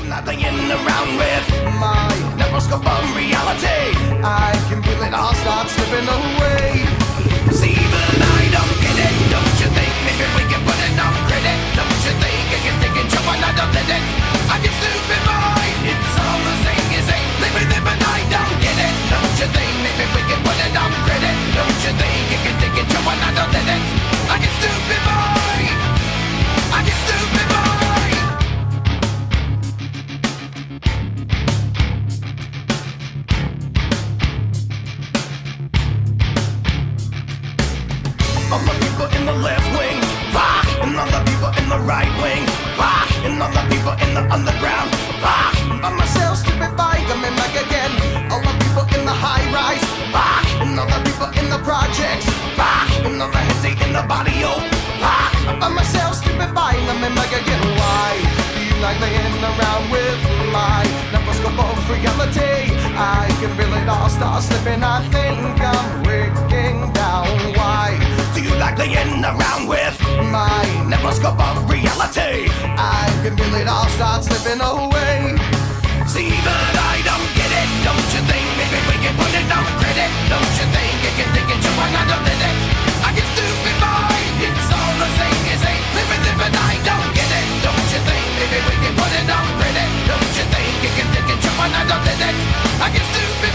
Not playing around with my microscope of reality. I can feel it all start slipping away. See, but I don't get it. Don't you think maybe we can put it on credit? Don't you think I can take it, jump on out of it? I get stupid mind. It's all the same as ain't living it, but I don't get it. Don't you think maybe we can put it on credit? Don't you think I can take it, jump on out of it? I get stupid mind. I get stupid mind. All the people in the left wing, rock, and all the people in the right wing, rock, and all the people in the underground, rock. By myself, stupid bike, I'm in back again. All the people in the high rise, rock, and all the people in the projects, rock, and all the heads in the body, oh, rock. By myself, stupid bike, I'm in back again. Why do you like playing around with my microscope of reality? I can feel it all start slipping. I think I'm breaking down. Why do you like playing around with my microscope of reality? I can feel it all start slipping away. See, but I don't get it. Don't you think maybe we can put it on credit? Don't you think it can take it, jump on out of it? I get stupid mind. It's all the same as ain't living it, but I don't get it. Don't you think maybe we can put it on credit? Don't you think it can take it, jump on out of it? I get stupid